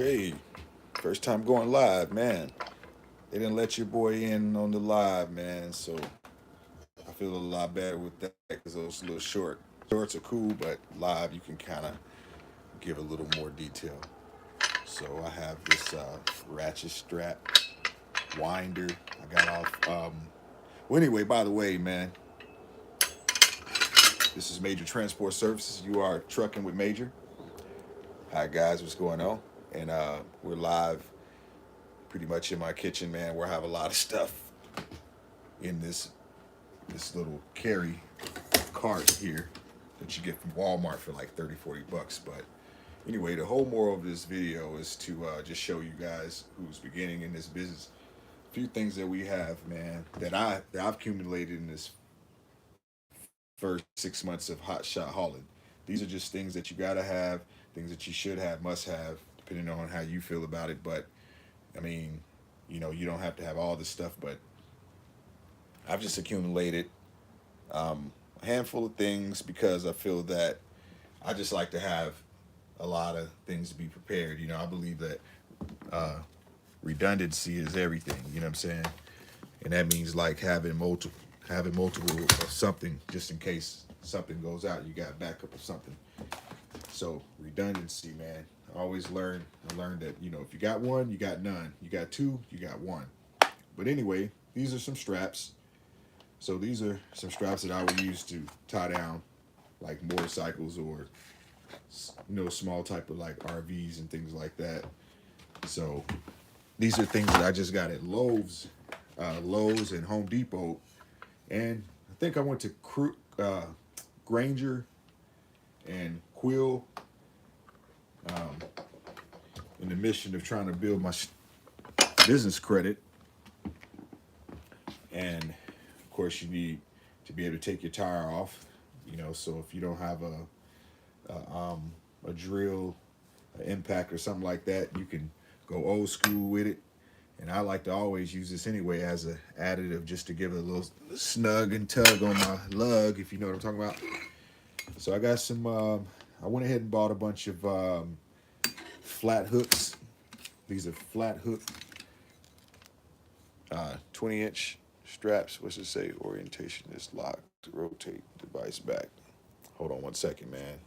Okay, first time going live, man. They didn't let your boy in on the live, man. So I feel a lot better with that because those little shorts are cool, but live you can kind of give a little more detail. So I have this ratchet strap winder I got off. Well, anyway, by the way, man, this is Major Transport Services. You are trucking with Major. Hi guys, what's going on? And we're live pretty much in my kitchen, man, where I have a lot of stuff in this little carry cart here that you get from Walmart for like 30, 40 bucks. But anyway, the whole moral of this video is to just show you guys who's beginning in this business a few things that we have, man, that I've accumulated in this first 6 months of hot shot hauling. These are just things that you gotta have, things that you should have, must have, depending on how you feel about it. But I mean, you don't have to have all this stuff, but I've just accumulated a handful of things because I feel that I just like to have a lot of things to be prepared. I believe that uh, redundancy is everything. You know what I'm saying? And that means like having multiple of something just in case something goes out. You got backup of something. So redundancy, man. I learned that if you got one, you got none. You got two, you got one. But anyway, these are some straps. So these are some straps that I would use to tie down like motorcycles or small type of like RVs and things like that. So these are things that I just got at Lowe's and Home Depot, and I think I went to Granger and Quill um, in the mission of trying to build my business credit. And of course, you need to be able to take your tire off. So if you don't have a drill, an impact, or something like that, you can go old school with it. And I like to always use this anyway as an additive just to give it a little snug and tug on my lug, if you know what I'm talking about. So I got some, I went ahead and bought a bunch of flat hooks. These are flat hook 20-inch straps. What's it say? Orientation is locked. Rotate device back. Hold on one second, man.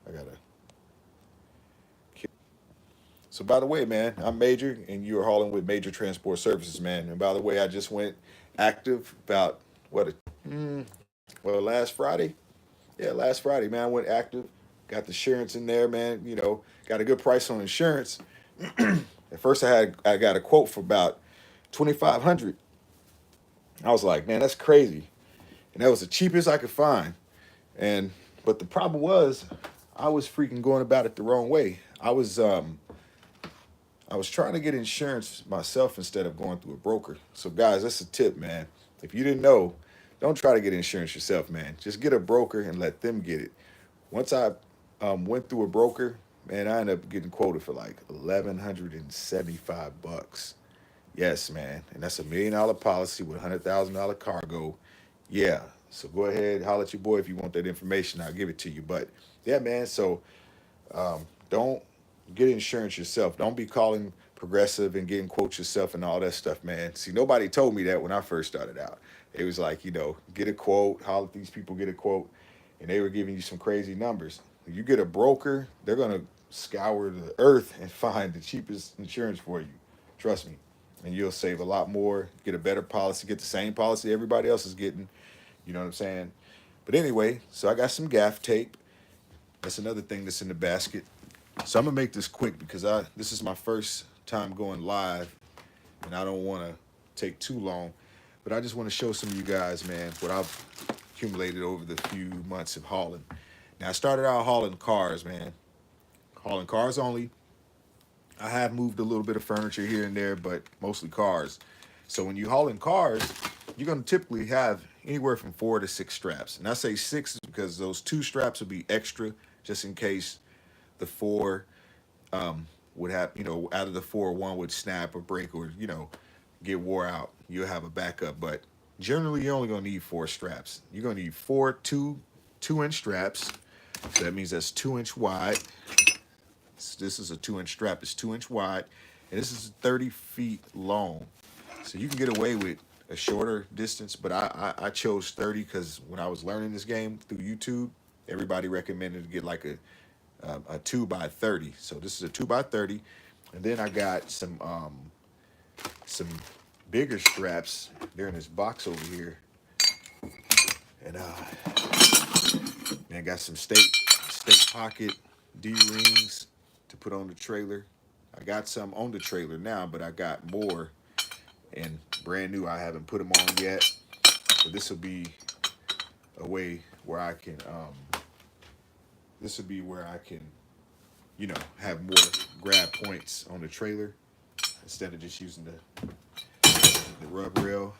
I gotta. So by the way, man, I'm Major, and you are hauling with Major Transport Services, man. And by the way, I just went active about last Friday. Yeah, last Friday, man. I went active, got the insurance in there, man. Got a good price on insurance. At first, I got a quote for about 2,500. I was like, man, that's crazy, and that was the cheapest I could find. And but the problem was, I was freaking going about it the wrong way. I was trying to get insurance myself instead of going through a broker. So guys, that's a tip, man. If you didn't know, don't try to get insurance yourself, man. Just get a broker and let them get it. Once I went through a broker, man, I ended up getting quoted for like $1,175. Yes, man, and that's $1 million policy with $100,000 cargo. Yeah, so go ahead, holler at your boy if you want that information. I'll give it to you. But yeah, man. So don't get insurance yourself. Don't be calling Progressive and getting quotes yourself and all that stuff, man. See, nobody told me that when I first started out. It was like, get a quote, holler at these people, get a quote, and they were giving you some crazy numbers. When you get a broker, they're gonna scour the earth and find the cheapest insurance for you. Trust me. And you'll save a lot more, get a better policy, get the same policy everybody else is getting. You know what I'm saying? But anyway, so I got some gaff tape. That's another thing that's in the basket. So I'm gonna make this quick because this is my first time going live, and I don't want to take too long. But I just want to show some of you guys, man, what I've accumulated over the few months of hauling. Now I started out hauling cars, man, hauling cars only. I have moved a little bit of furniture here and there, but mostly cars. So when you haul in cars, you're going to typically have anywhere from 4 to 6 straps. And I say six because those 2 straps will be extra just in case the four would have, out of the four, one would snap or break or, get wore out. You'll have a backup. But generally, you're only going to need 4 straps. You're going to need four 2-inch straps. So that means that's 2-inch wide. This is a 2-inch strap. It's 2-inch wide, and this is 30 feet long. So you can get away with a shorter distance, but I chose 30 because when I was learning this game through YouTube, everybody recommended to get like a 2 by 30. So this is a 2 by 30, and then I got some bigger straps. They're in this box over here, and man, got some state pocket D rings to put on the trailer. I got some on the trailer now, but I got more and brand new. I haven't put them on yet, but this will be a way where I can you know, have more grab points on the trailer instead of just using the rub rail.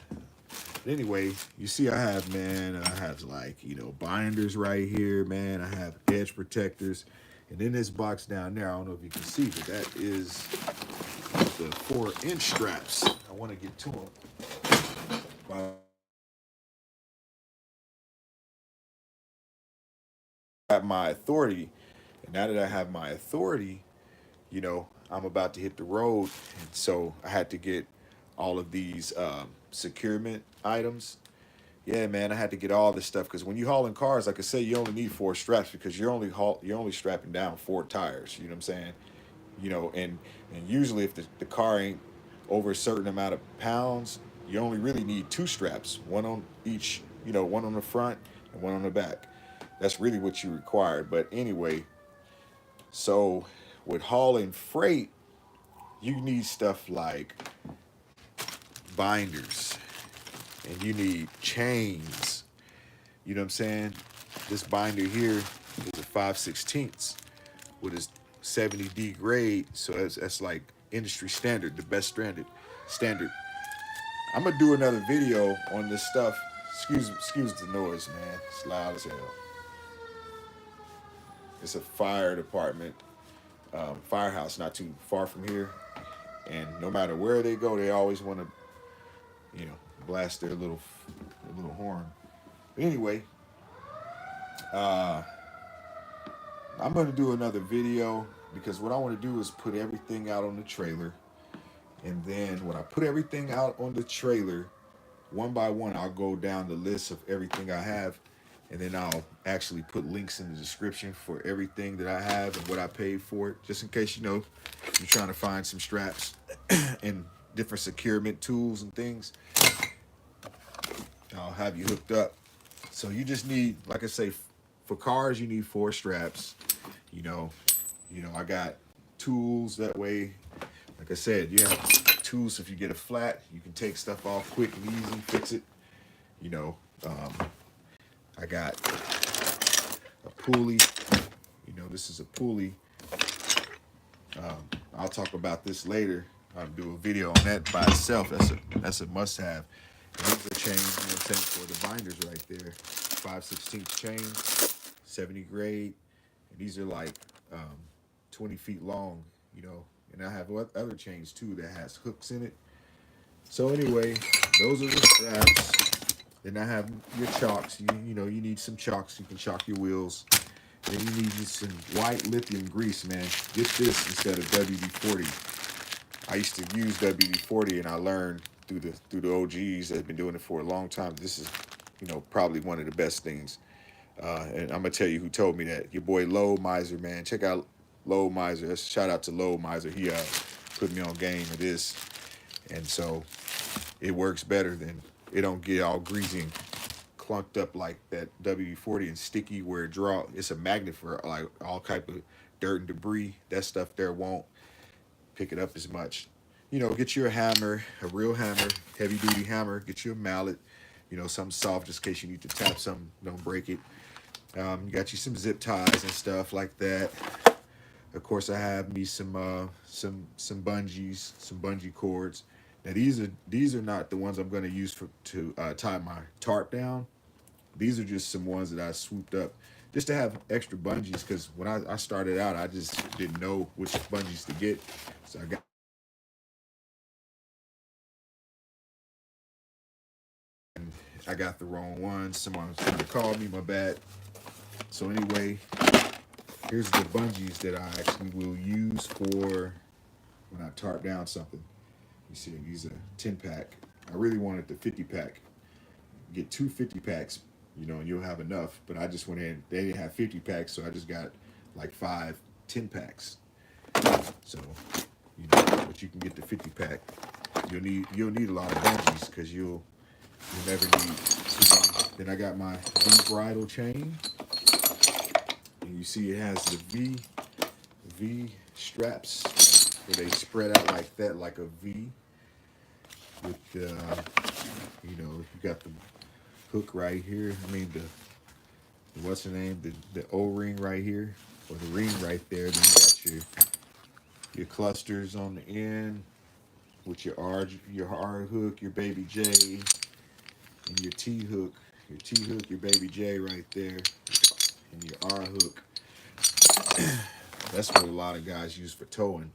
But anyway, you see I have like, you know, binders right here, man. I have edge protectors. And in this box down there, I don't know if you can see, but that is the 4-inch straps. I want to get to them. I have my authority, and now that I have my authority, you know, I'm about to hit the road, and so I had to get all of these securement items. Yeah, man, I had to get all this stuff because when you hauling cars, like I say, you only need 4 straps because you're only strapping down 4 tires. You know what I'm saying? You know, and usually if the car ain't over a certain amount of pounds, you only really need 2 straps, one on each. You know, one on the front and one on the back. That's really what you require. But anyway, so with hauling freight, you need stuff like binders and you need chains. You know what I'm saying? This binder here is a 5/16 with its 70D grade, so that's like industry standard, the best standard. I'm gonna do another video on this stuff. Excuse the noise, man. It's loud as hell. It's a fire department, firehouse not too far from here, and no matter where they go, they always want to, you know, blast their little horn. But anyway, I'm going to do another video because what I want to do is put everything out on the trailer, and then when I put everything out on the trailer, one by one, I'll go down the list of everything I have, and then I'll actually put links in the description for everything that I have and what I paid for it, just in case, you know, you're trying to find some straps and different securement tools and things. I'll have you hooked up. So you just need, like I say, for cars, you need 4 straps. You know, I got tools that way. Like I said, you have tools if you get a flat, you can take stuff off quick and easy, fix it. You know, I got a pulley. You know, this is a pulley. I'll talk about this later. I'll do a video on that by itself. That's a must-have. And these are chains, you know what I'm saying, for the binders right there. 5/16 chain, 70 grade. And these are like 20 feet long, you know. And I have other chains too that has hooks in it. So anyway, those are the straps. Then I have your chocks. You know, you need some chocks. You can chalk your wheels. Then you need some white lithium grease, man. Get this instead of WD-40. I used to use WD-40, and I learned through the OGs that have been doing it for a long time. This is, you know, probably one of the best things. And I'm gonna tell you who told me that. Your boy Low Miser, man. Check out Low Miser. Shout out to Low Miser. He put me on game of this, and so it works better than it don't get all greasy and clunked up like that WD-40 and sticky where it's a magnet for like all type of dirt and debris. That stuff there won't pick it up as much. You know, get you a hammer, a real hammer, heavy duty hammer. Get you a mallet, you know, something soft just in case you need to tap something, don't break it. You got you some zip ties and stuff like that. Of course, I have me some bungees, some bungee cords. Now these are not the ones I'm going to use to tie my tarp down. These are just some ones that I swooped up just to have extra bungees, because when I started out, I just didn't know which bungees to get. So I got the wrong ones. Someone was trying to call me, my bad. So anyway, Here's the bungees that I actually will use for when I tarp down something. You see, these are 10-pack. I really wanted the 50-pack. Get two 50-packs, and you'll have enough. But I just went ahead. They didn't have 50-packs, so I just got like 5 10-packs. So, but you can get the 50-pack. You'll need a lot of bungees because you'll never need too many. Then I got my V bridle chain, and you see it has the V straps where they spread out like that, like a V. With you got the hook right here. I mean what's the name? The O-ring right here, or the ring right there. Then you got your clusters on the end with your R hook, your baby J, and your T hook, your baby J right there, and your R hook. That's what a lot of guys use for towing.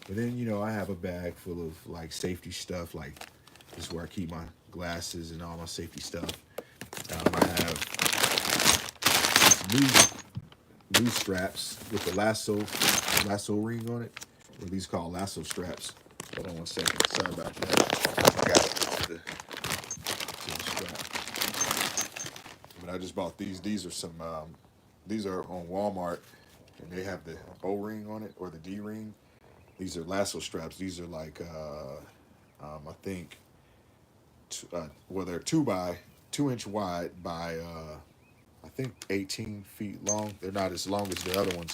But then I have a bag full of like safety stuff. Like this is where I keep my glasses and all my safety stuff. I have new straps with the lasso ring on it. Or these called lasso straps. Hold on one second. Sorry about that. I got it off the strap. But I just bought these. These are some. These are on Walmart, and they have the O ring on it or the D ring. These are lasso straps. These are like I think. They're 2 inch wide by I think 18 feet long. They're not as long as the other ones.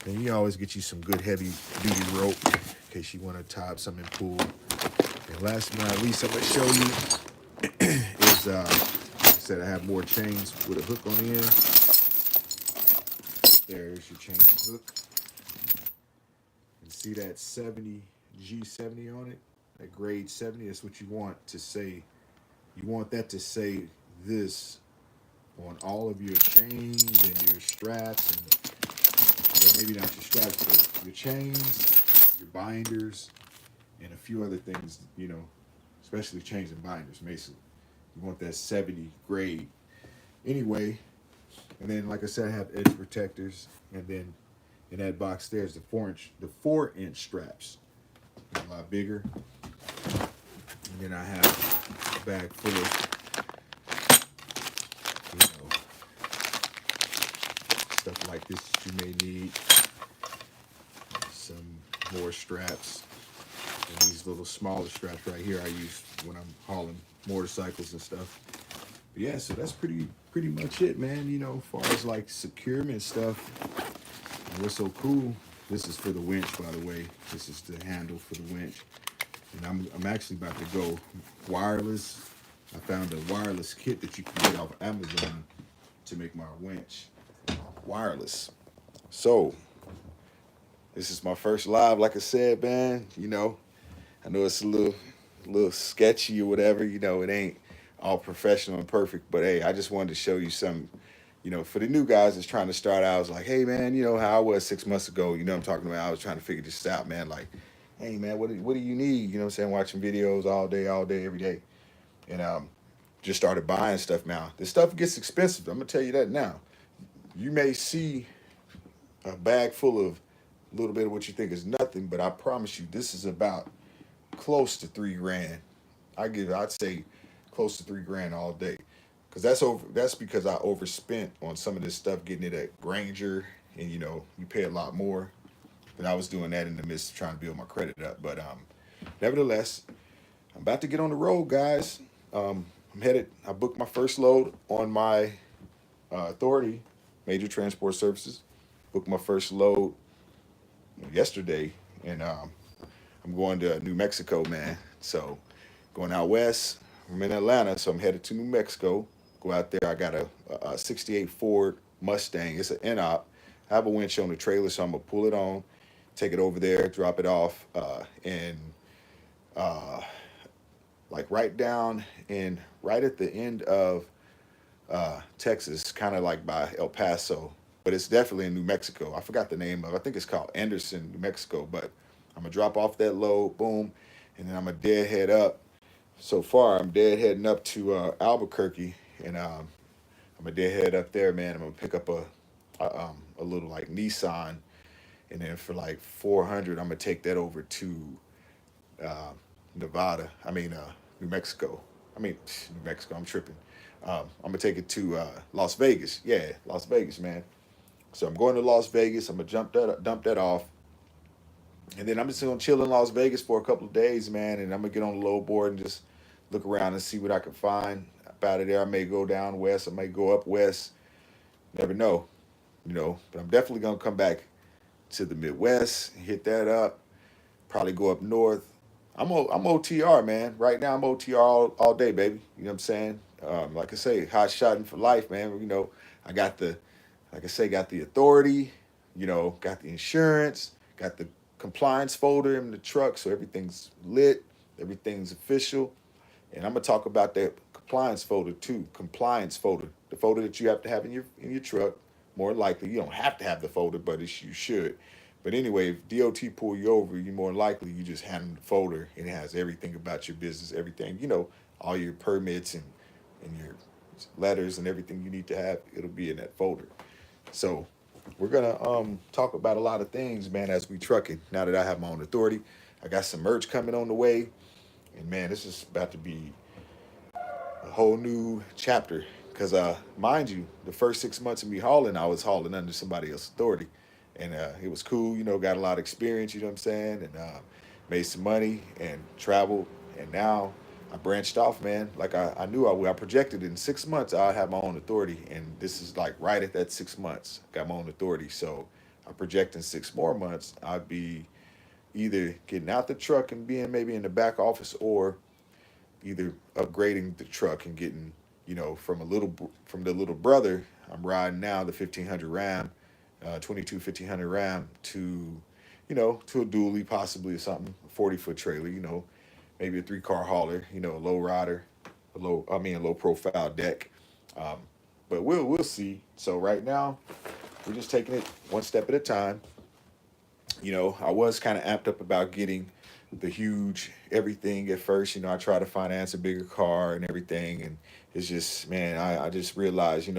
And you always get you some good heavy duty rope in case you want to tie up something in pool. And last but not least, I'm gonna show you is like I said, I have more chains with a hook on the end. There's your chain and hook. And see that 70 G70 on it? That grade 70, that's what you want to say. You want that to say this on all of your chains and your straps, and maybe not your straps, but your chains, your binders, and a few other things, especially chains and binders, basically. You want that 70 grade. Anyway, and then like I said, I have edge protectors, and then in that box there's the 4-inch straps. They're a lot bigger. And then I have a bag full of, stuff like this that you may need. Some more straps. And these little smaller straps right here I use when I'm hauling motorcycles and stuff. But yeah, so that's pretty much it, man. As far as like securement stuff. And what's so cool, this is for the winch, by the way. This is the handle for the winch. And I'm actually about to go wireless. I found a wireless kit that you can get off Amazon to make my winch wireless. So this is my first live, like I said, man. I know it's a little sketchy or whatever. It ain't all professional and perfect, but hey, I just wanted to show you some. For the new guys that's trying to start out, I was like, hey man, how I was 6 months ago. I'm talking about. I was trying to figure this out, man. Like, hey man, what do you need? You know what I'm saying? Watching videos all day, every day. And just started buying stuff now. This stuff gets expensive. I'm gonna tell you that now. You may see a bag full of a little bit of what you think is nothing, but I promise you this is about close to $3 grand. I'd say close to $3 grand all day. Cause that's because I overspent on some of this stuff getting it at Granger, and you pay a lot more. And I was doing that in the midst of trying to build my credit up. But nevertheless, I'm about to get on the road, guys. I'm headed. I booked my first load on my Authority, Major Transport Services. Booked my first load yesterday, and I'm going to New Mexico, man. So going out west. I'm in Atlanta, so I'm headed to New Mexico. Go out there. I got a 68 Ford Mustang. It's an NOP. I have a winch on the trailer, so I'm gonna pull it on, take it over there, drop it off, and like right at the end of Texas, kind of like by El Paso, but it's definitely in New Mexico. I forgot the name of it. I think it's called Anderson, New Mexico. But I'm gonna drop off that load, boom, and then I'm gonna deadhead up. So far, I'm deadheading up to Albuquerque, and I'm gonna deadhead up there, man. I'm gonna pick up a little like Nissan, and then for like 400, I'm gonna take that over to uh, Nevada. New Mexico. New Mexico. I'm tripping. I'm gonna take it to Las Vegas. Yeah, Las Vegas, man. So I'm going to Las Vegas. I'm gonna dump that off, and then I'm just gonna chill in Las Vegas for a couple of days, man. And I'm gonna get on the low board and just look around and see what I can find. Up out of there, I may go down west. I may go up west. Never know, But I'm definitely gonna come back to the Midwest, hit that up. Probably go up north. I'm OTR, man. Right now I'm OTR all day, baby. You know what I'm saying? Like I say, hot shotting for life, man. I got the, like I say, got the authority. Got the insurance. Got the compliance folder in the truck, so everything's lit, everything's official. And I'm gonna talk about that compliance folder too. Compliance folder, the folder that you have to have in your truck. More likely, you don't have to have the folder, but you should. But anyway, if DOT pull you over, you more likely you just hand them the folder and it has everything about your business, everything, all your permits and your letters and everything you need to have, it'll be in that folder. So we're gonna talk about a lot of things, man, as we trucking. Now that I have my own authority, I got some merch coming on the way, and man, this is about to be a whole new chapter. Cause mind you, the first 6 months of me hauling, I was hauling under somebody else's authority, and it was cool. Got a lot of experience. You know what I'm saying, and made some money and traveled. And now I branched off, man. Like I knew I would. I projected in 6 months I'd have my own authority, and this is like right at that 6 months. Got my own authority, so I project in 6 more months I'd be either getting out the truck and being maybe in the back office, or either upgrading the truck and getting, from the little brother I'm riding now, the 1500 Ram, 22 1500 Ram, to a dually possibly, or something, a 40-foot trailer, maybe a 3-car hauler, a low rider, a low profile deck. Um, but we'll see. So right now we're just taking it one step at a time. I was kind of amped up about getting the huge everything at first. I try to finance a bigger car and everything, and it's just, man, I just realized,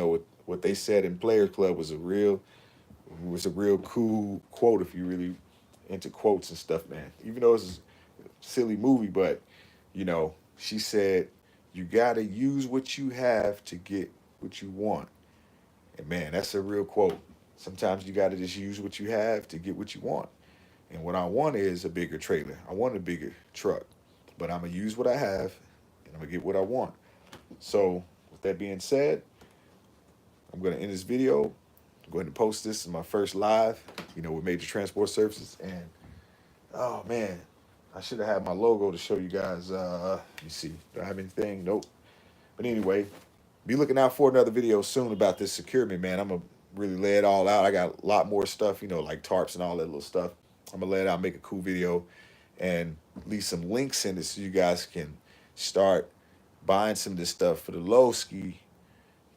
what they said in Players Club was a real cool quote if you really into quotes and stuff, man. Even though it's a silly movie, but she said you gotta use what you have to get what you want. And man, that's a real quote. Sometimes you gotta just use what you have to get what you want. And what I want is a bigger trailer. I want a bigger truck. But I'm going to use what I have, and I'm going to get what I want. So with that being said, I'm going to end this video. I'm going to post this in my first live, with Major Transport Services. And, oh, man, I should have had my logo to show you guys. Let me see. Do I have anything? Nope. But anyway, be looking out for another video soon about this Secure Me, man. I'm going to really lay it all out. I got a lot more stuff, like tarps and all that little stuff. I'm going to lay it out, make a cool video, and leave some links in it so you guys can start buying some of this stuff for the low ski,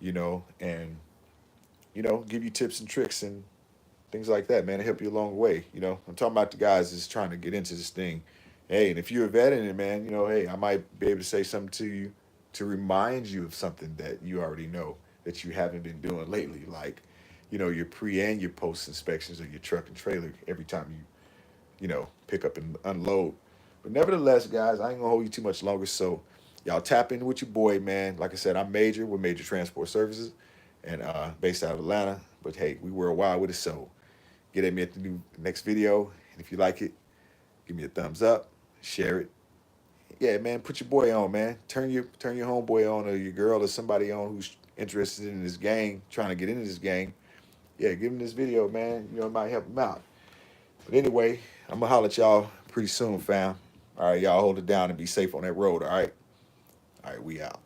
and, give you tips and tricks and things like that, man. It help you along the way, I'm talking about the guys that's trying to get into this thing. Hey, and if you're a vet in it, man, hey, I might be able to say something to you to remind you of something that you already know that you haven't been doing lately, like, your pre and your post inspections of your truck and trailer every time you pick up and unload. But nevertheless, guys, I ain't gonna hold you too much longer. So y'all tap in with your boy, man. Like I said, I'm Major with Major Transport Services, and based out of Atlanta. But hey, we worldwide with it. So get at me at the next video. And if you like it, give me a thumbs up, share it. Yeah, man, put your boy on, man. Turn your homeboy on, or your girl, or somebody on who's interested in this gang, trying to get into this gang. Yeah, give him this video, man. It might help him out. But anyway, I'm going to holler at y'all pretty soon, fam. All right, y'all hold it down and be safe on that road, all right? All right, we out.